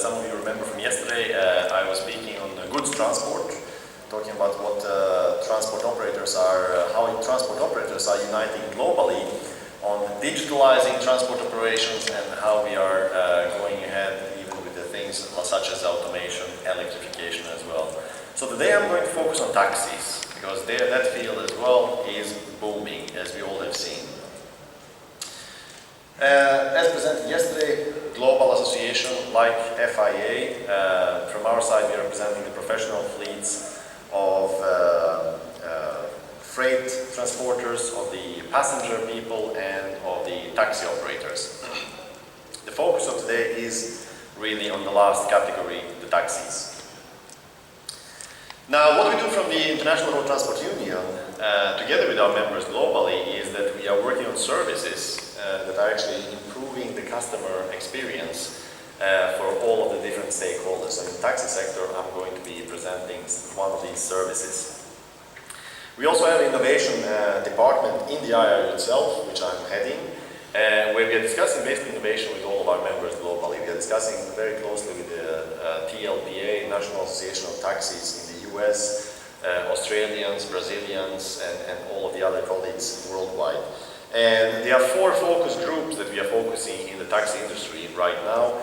some of you remember from yesterday, I was speaking on goods transport, talking about what transport operators are, how transport operators are uniting globally on digitalizing transport operations and how we are going ahead even with the things such as automation, electrification as well. So today I'm going to focus on taxis, because that field as well is booming, as we all have seen. As presented yesterday, global association like FIA, from our side we are representing the professional fleets of freight transporters, of the passenger people and of the taxi operators. The focus of today is really on the last category, the taxis. Now, what we do from the International Road Transport Union, together with our members globally, is that we are working on services that are actually improving the customer experience for all of the different stakeholders. And in the taxi sector, I'm going to be presenting one of these services. We also have an innovation department in the IRU itself, which I'm heading, where we are discussing basic innovation with all of our members globally. We are discussing very closely with the TLPA, National Association of Taxis in the US, Australians, Brazilians, and all of the other colleagues worldwide. And there are 4 focus groups that we are focusing in the taxi industry right now.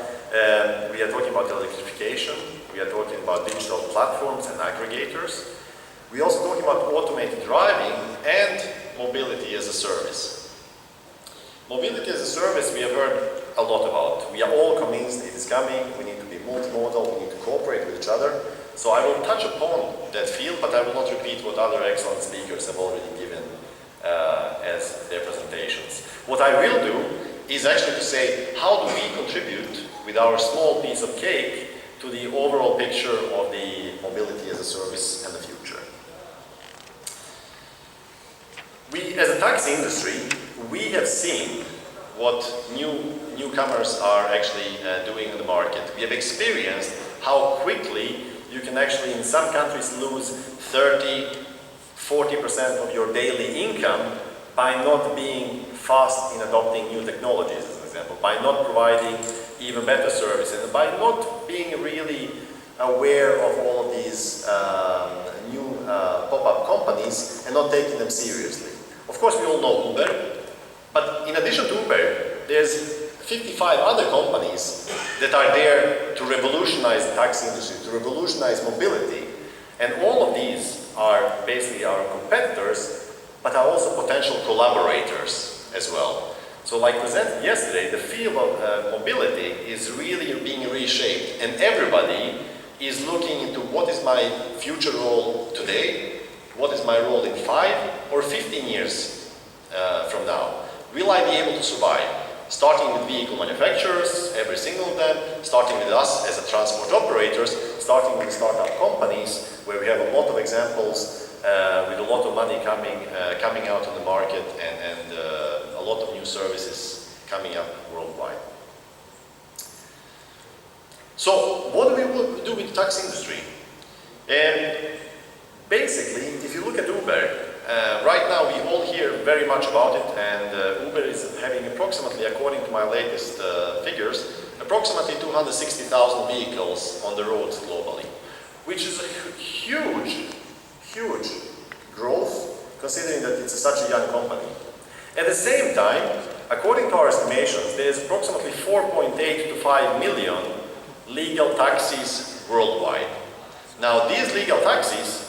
We are talking about electrification, we are talking about digital platforms and aggregators. We are also talking about automated driving and mobility as a service. Mobility as a service we have heard a lot about. We are all convinced it is coming, we need to be multimodal, we need to cooperate with each other. So I will touch upon that field, but I will not repeat what other excellent speakers have already given as their presentations. What I will do is actually to say, how do we contribute with our small piece of cake to the overall picture of the mobility as a service and the future. We, as a taxi industry, we have seen what newcomers are actually doing in the market. We have experienced how quickly you can actually, in some countries, lose 30–40% of your daily income by not being fast in adopting new technologies, as an example, by not providing even better services, and by not being really aware of all of these new pop-up companies and not taking them seriously. Of course, we all know Uber, but in addition to Uber, there's 55 other companies that are there to revolutionize the taxi industry, to revolutionize mobility, and all of these are basically our competitors, but are also potential collaborators as well. So like presented yesterday, the field of mobility is really being reshaped, and everybody is looking into what is my future role today, what is my role in 5 or 15 years from now. Will I be able to survive? Starting with vehicle manufacturers, every single of them, starting with us as a transport operators, starting with startup companies, where we have a lot of examples with a lot of money coming out on the market and a lot of new services coming up worldwide. So, what do we do with the taxi industry? Basically, if you look at Uber, right now we all hear very much about it, and Uber is having approximately, according to my latest figures, approximately 260,000 vehicles on the roads globally, which is a huge growth, considering that it's such a young company. At the same time, according to our estimations, there's approximately 4.8 to 5 million legal taxis worldwide. Now, these legal taxis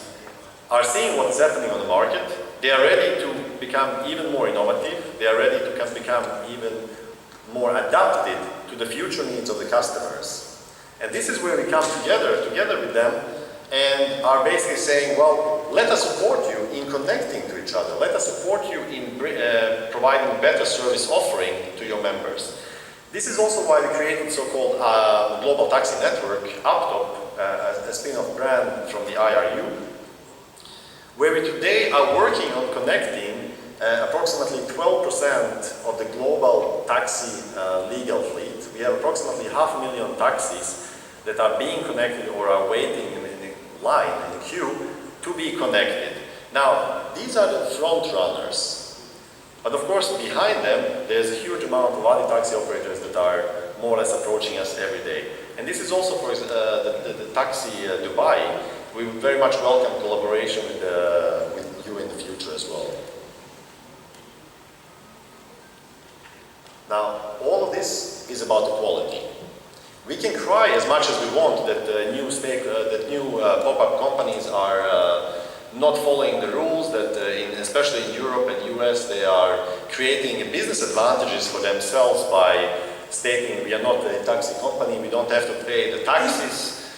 are seeing what's happening on the market. They are ready to become even more innovative. They are ready to become even more adapted to the future needs of the customers. And this is where we come together with them, and are basically saying, well, let us support you in connecting to each other. Let us support you in providing better service offering to your members. This is also why we created so-called Global Taxi Network, Automotive, a spin-off brand from the IRU, where we today are working on connecting approximately 12% of the global taxi legal fleet. We have approximately 500,000 taxis that are being connected or are waiting in the line, in the queue, to be connected. Now, these are the front runners. But of course, behind them, there's a huge amount of other taxi operators that are more or less approaching us every day. And this is also for the taxi Dubai. We would very much welcome collaboration with you in the future as well. Now, all of this is about equality. We can cry as much as we want that new pop-up companies are not following the rules, that especially in Europe and US, they are creating business advantages for themselves by stating we are not a taxi company, we don't have to pay the taxes,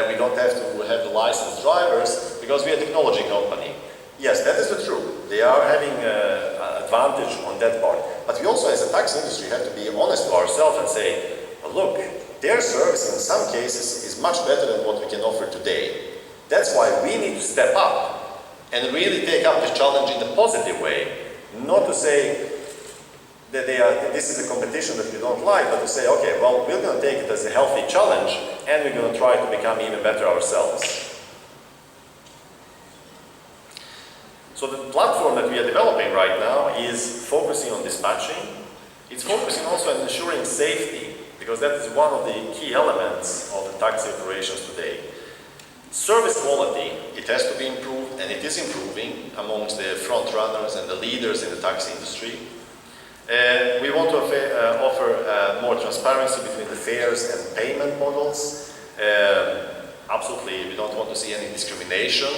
we don't have to have the licensed drivers because we are a technology company. Yes, that is the truth. They are having an advantage on that part. But we also, as a taxi industry, have to be honest to ourselves and say, well, look, their service in some cases is much better than what we can offer today. That's why we need to step up and really take up this challenge in a positive way. Not to say that this is a competition that we don't like, but to say, okay, well, we're going to take it as a healthy challenge and we're going to try to become even better ourselves. So the platform that we are developing right now is focusing on dispatching. It's focusing also on ensuring safety, because that is one of the key elements of the taxi operations today. Service quality, it has to be improved, and it is improving amongst the front runners and the leaders in the taxi industry. We want to offer more transparency between the fares and payment models. Absolutely, we don't want to see any discrimination,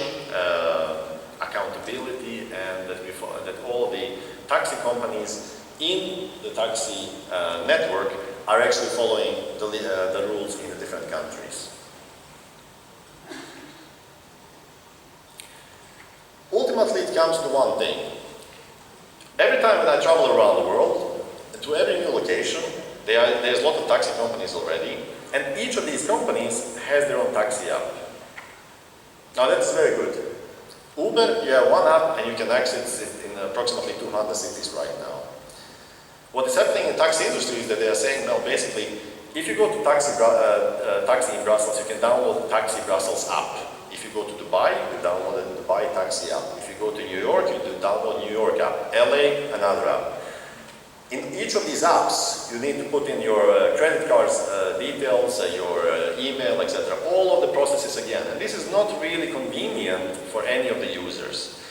accountability, and that all the taxi companies in the taxi network are actually following the rules in the different countries. Ultimately, it comes to one thing. Every time when I travel around the world, to every new location, there's a lot of taxi companies already, and each of these companies has their own taxi app. Now that's very good. Uber, you have one app and you can access it in approximately 200 cities right now. What is happening in the taxi industry is that they are saying, well, basically, if you go to taxi in Brussels, you can download the Taxi Brussels app. If you go to Dubai, you download the Dubai taxi app. If you go to New York, you download New York app. LA, another app. In each of these apps, you need to put in your credit cards details, your email, etc. All of the processes again. And this is not really convenient for any of the users.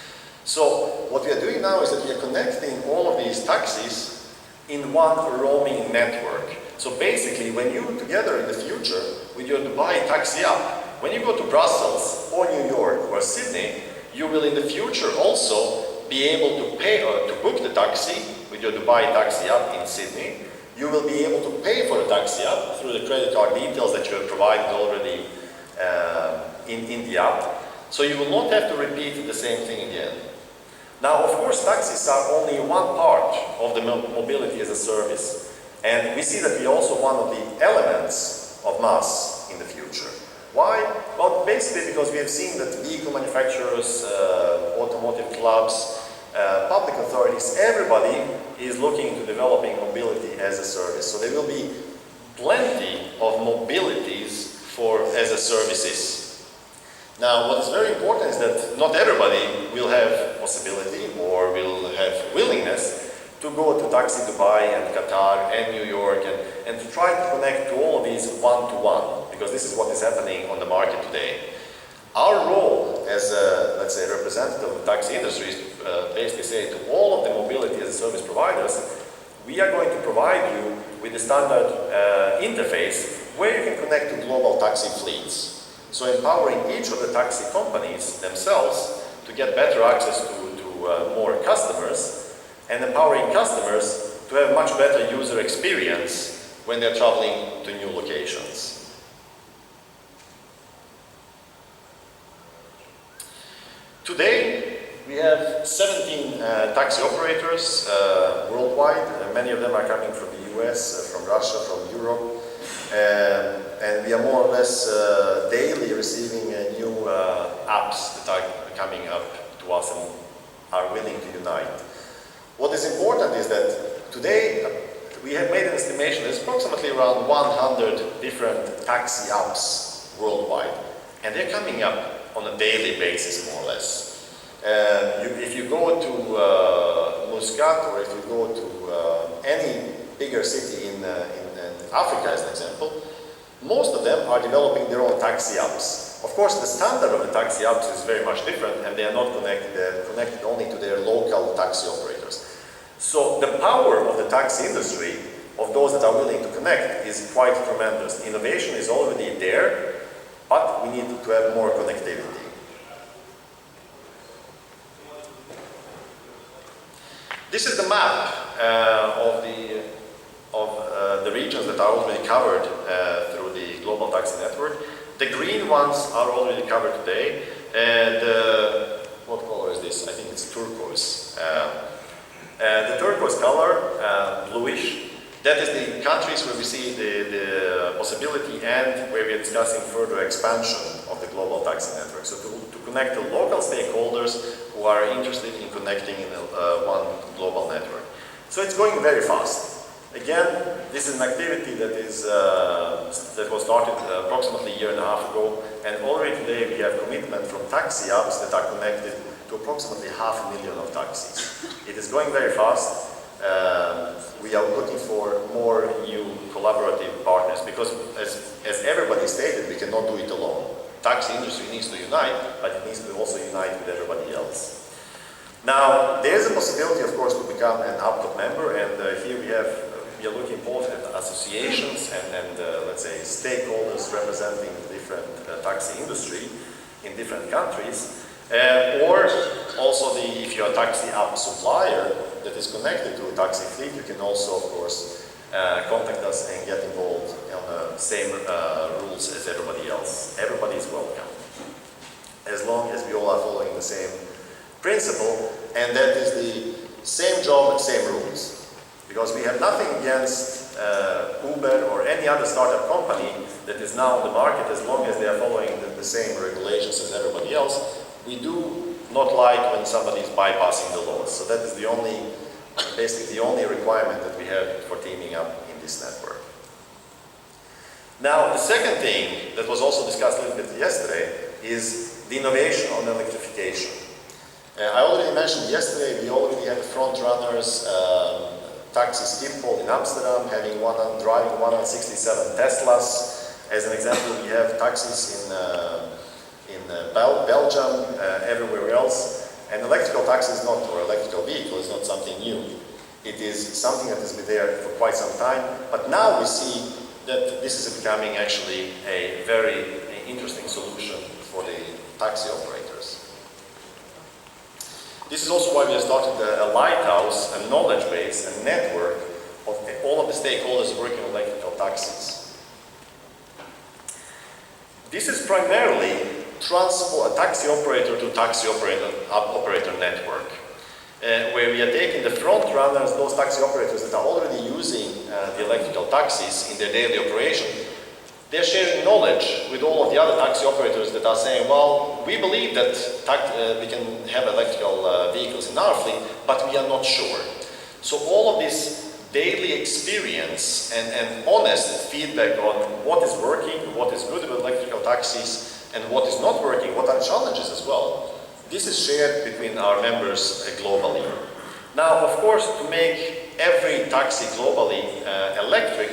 So what we are doing now is that we are connecting all of these taxis in one roaming network. So basically, when you together in the future with your Dubai taxi app, when you go to Brussels or New York or Sydney, you will in the future also be able to pay or to book the taxi with your Dubai taxi app in Sydney. You will be able to pay for the taxi app through the credit card details that you have provided already in the app. So you will not have to repeat the same thing again. Now, of course, taxis are only one part of the mobility as a service. And we see that we are also one of the elements of mass in the future. Why? Well, basically because we have seen that vehicle manufacturers, automotive clubs, public authorities, everybody is looking into developing mobility as a service. So there will be plenty of mobilities as a services. Now, what is very important is that not everybody will have possibility or will have willingness to go to Taxi Dubai and Qatar and New York and to try to connect to all of these one-to-one, because this is what is happening on the market today. Our role as a, let's say, representative of the taxi industry is to basically say to all of the mobility as a service providers, we are going to provide you with a standard interface where you can connect to global taxi fleets. So empowering each of the taxi companies themselves to get better access to more customers, and empowering customers to have much better user experience when they're traveling to new locations. Today, we have 17 taxi operators worldwide. Many of them are coming from the US, from Russia, from Europe. And we are more or less daily receiving new apps that are coming up to us and are willing to unite. What is important is that today we have made an estimation there's approximately around 100 different taxi apps worldwide, and they're coming up on a daily basis, more or less. If you go to Muscat, or if you go to any bigger city in Africa, as an example, Most of them are developing their own taxi apps. Of course, the standard of the taxi apps is very much different, and they are not connected, they're connected only to their local taxi operators. So the power of the taxi industry, of those that are willing to connect, is quite tremendous. Innovation is already there, but we need to have more connectivity. This is the map of the regions that are already covered through the global taxi network. The green ones are already covered today, and what color is this? I think it's turquoise. The turquoise color, bluish, that is the countries where we see the possibility and where we are discussing further expansion of the global taxi network. So to connect the local stakeholders who are interested in connecting in one global network. So it's going very fast. Again, this is an activity that was started approximately a year and a half ago, and already today we have commitment from taxi apps that are connected to approximately 500,000 of taxis. It is going very fast. We are looking for more new collaborative partners because, as everybody stated, we cannot do it alone. Taxi industry needs to unite, but it needs to also unite with everybody else. Now, there is a possibility, of course, to become an APTOP member, and here we are looking both at associations and let's say, stakeholders representing the different taxi industry in different countries, or also if you're a taxi app supplier that is connected to a taxi fleet, you can also, of course, contact us and get involved on the same rules as everybody else. Everybody is welcome, as long as we all are following the same principle, and that is the same job and same rules. Because we have nothing against Uber or any other startup company that is now on the market, as long as they are following the same regulations as everybody else. We do not like when somebody is bypassing the laws. So that is basically the only requirement that we have for teaming up in this network. Now, the second thing that was also discussed a little bit yesterday is the innovation on electrification. I already mentioned yesterday, we already had the front runners, taxi Schiphol in Amsterdam, driving 167 Teslas. As an example, we have taxis in Belgium, everywhere else. And electrical taxi is not, or electrical vehicle is not something new. It is something that has been there for quite some time. But now we see that this is becoming actually a very interesting solution for the taxi operators. This is also why we have started a lighthouse, a knowledge base, a network of all of the stakeholders working on electrical taxis. This is primarily a taxi operator to taxi operator network, where we are taking the front runners, those taxi operators that are already using the electrical taxis in their daily operation. They're sharing knowledge with all of the other taxi operators that are saying, well, we believe that we can have electrical vehicles in our fleet, but we are not sure. So all of this daily experience and honest feedback on what is working, what is good about electrical taxis, and what is not working, what are challenges as well. This is shared between our members globally. Now, of course, to make every taxi globally electric,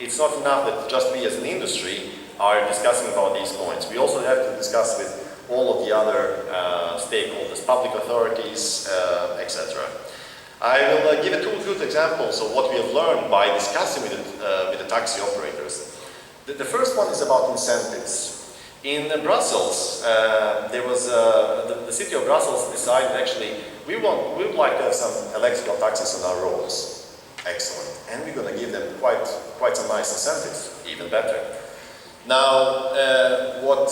it's not enough that just we as an industry are discussing about these points. We also have to discuss with all of the other stakeholders, public authorities, etc. I will give two good examples of what we have learned by discussing with the taxi operators. The first one is about incentives. In Brussels, the city of Brussels decided actually we would like to have some electrical taxis on our roads. Excellent. And we're going to give them quite some nice incentives, even better. Now, what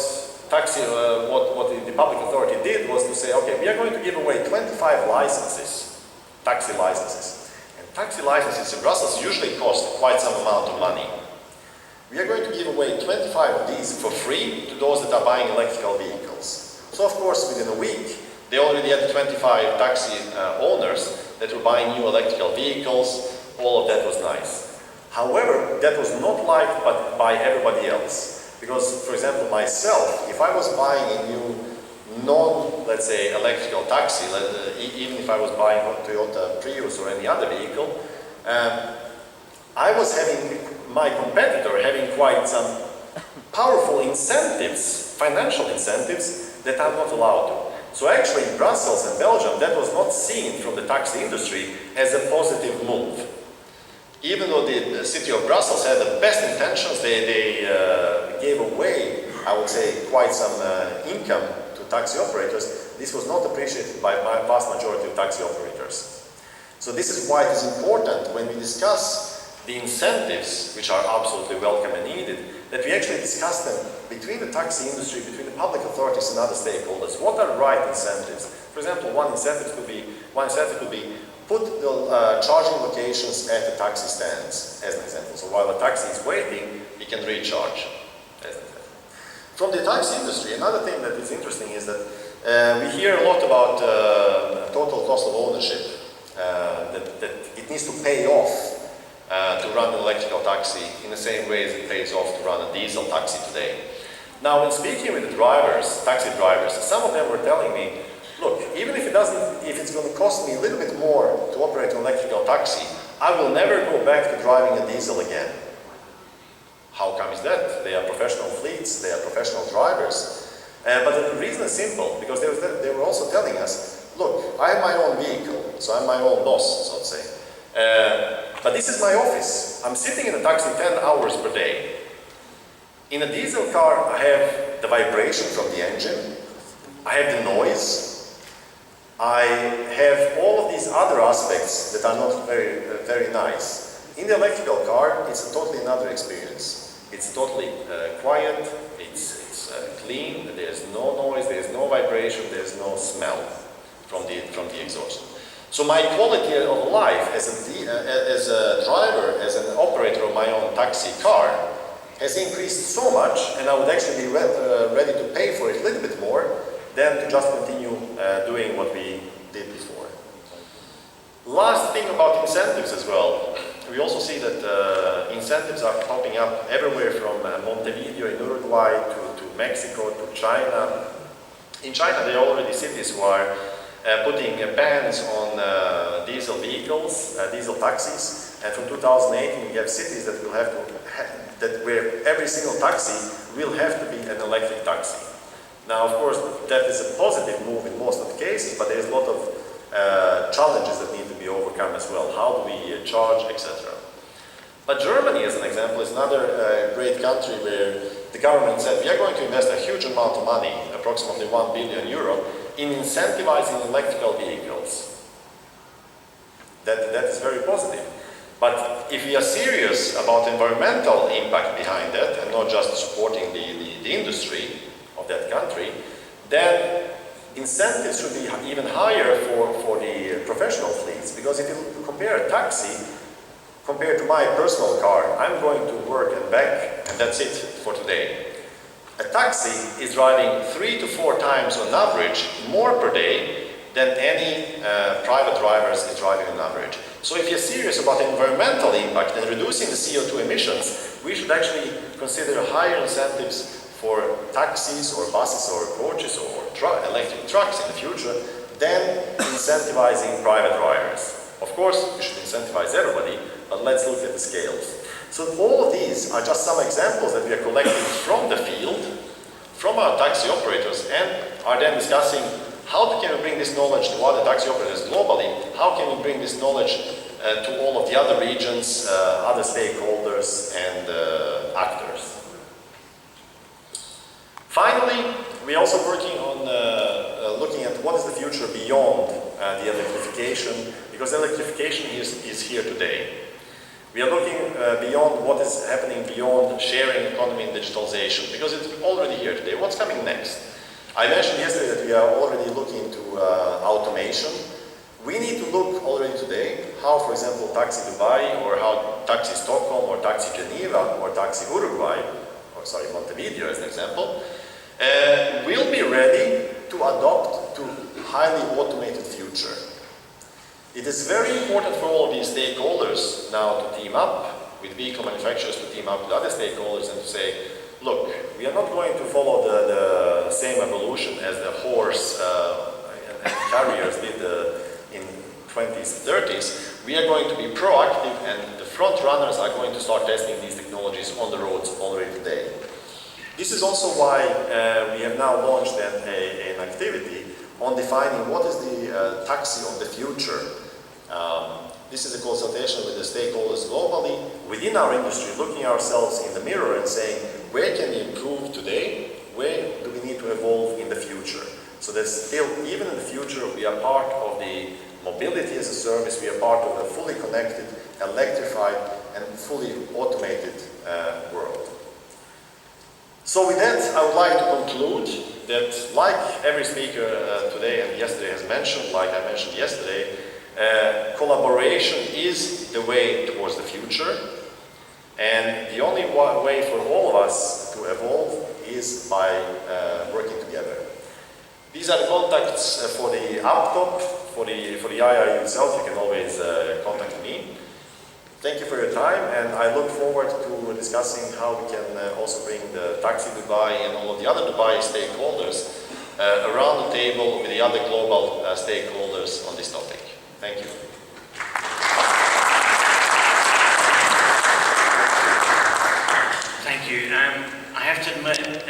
the public authority did was to say, okay, we are going to give away 25 licenses, taxi licenses. And taxi licenses in Brussels usually cost quite some amount of money. We are going to give away 25 of these for free to those that are buying electrical vehicles. So of course, within a week, they already had 25 taxi owners that were buying new electrical vehicles. All of that was nice. However, that was not liked by everybody else. Because, for example, myself, if I was buying a new let's say, electrical taxi, even if I was buying a Toyota Prius or any other vehicle, I was having my competitor having quite some incentives, financial incentives, that I'm not allowed to. So actually in Brussels and Belgium, that was not seen from the taxi industry as a positive move. Even though the city of Brussels had the best intentions, they gave away, I would say, quite some income to taxi operators. This was not appreciated by the vast majority of taxi operators. So this is why it is important when we discuss the incentives, which are absolutely welcome and needed, that we actually discuss them between the taxi industry, between the public authorities and other stakeholders. What are right incentives? For example, one incentive could be put the charging locations at the taxi stands, as an example. So while the taxi is waiting, he can recharge, as an example. From the taxi industry, another thing that is interesting is that we hear a lot about total cost of ownership, that it needs to pay off to run an electrical taxi in the same way as it pays off to run a diesel taxi today. Now, when speaking with the drivers, taxi drivers, some of them were telling me, look, even if it's going to cost me a little bit more to operate an electrical taxi, I will never go back to driving a diesel again. How come is that? They are professional fleets, they are professional drivers. But the reason is simple, because they were also telling us, look, I have my own vehicle, so I'm my own boss, so to say. But this is my office. I'm sitting in a taxi 10 hours per day. In a diesel car, I have the vibration from the engine, I have the noise, I have all of these other aspects that are not very nice. In the electrical car, it's a totally another experience. It's totally quiet, it's clean, there's no noise, there's no vibration, there's no smell from the exhaust. So my quality of life as a driver, as an operator of my own taxi car, has increased so much, and I would actually be ready to pay for it a little bit more than to just continue doing what we did before. Last thing about incentives as well. We also see that incentives are popping up everywhere from Montevideo in Uruguay to Mexico to China. In China, there are already cities who are putting bans on diesel vehicles, diesel taxis, and from 2018 we have cities that will have to, where every single taxi will have to be an electric taxi. Now, of course, that is a positive move in most of the cases, but there's a lot of challenges that need to be overcome as well. How do we charge, etc. But Germany, as an example, is another great country where the government said we are going to invest a huge amount of money, approximately 1 billion euro, in incentivizing electrical vehicles. That is very positive. But if we are serious about environmental impact behind that, and not just supporting the industry of that country, then incentives should be even higher for the professional fleets, because if you compare a taxi compared to my personal car, I'm going to work and back, and that's it for today. A taxi is driving 3 to 4 times on average more per day than any private drivers is driving on average. So if you're serious about environmental impact and reducing the CO2 emissions, we should actually consider higher incentives for taxis or buses or coaches or electric trucks in the future than incentivizing private drivers. Of course, we should incentivize everybody, but let's look at the scales. So all of these are just some examples that we are collecting from the field, from our taxi operators, and are then discussing how can we bring this knowledge to other taxi operators globally, how can we bring this knowledge to all of the other regions, other stakeholders and actors. Finally, we're also working on looking at what is the future beyond the electrification, because electrification is here today. We are looking beyond what is happening beyond sharing economy and digitalization, because it's already here today. What's coming next? I mentioned yesterday that we are already looking into automation. We need to look already today how, for example, Taxi Dubai, or how Taxi Stockholm, or Taxi Geneva, or Taxi Uruguay, or sorry, Montevideo as an example, will be ready to adopt to highly automated future. It is very important for all of these stakeholders now to team up with vehicle manufacturers, to team up with other stakeholders and to say, look, we are not going to follow the same evolution as the horse and carriers did in 20s, 30s. We are going to be proactive, and the front runners are going to start testing these technologies on the roads already today. This is also why we have now launched an activity on defining what is the taxi of the future. This is a consultation with the stakeholders globally, within our industry, looking ourselves in the mirror and saying, where can we improve today? Where do we need to evolve in the future? So that still, even in the future, we are part of the mobility as a service, we are part of a fully connected, electrified, and fully automated world. So with that, I would like to conclude that, like every speaker today and yesterday has mentioned, like I mentioned yesterday, collaboration is the way towards the future, and the only way for all of us to evolve is by working together. These are the contacts for the UpTop, for the IIU itself. You can always contact me. Thank you for your time, and I look forward to discussing how we can also bring the Taxi Dubai and all of the other Dubai stakeholders around the table with the other global stakeholders on this topic. Thank you. Thank you. I have to admit,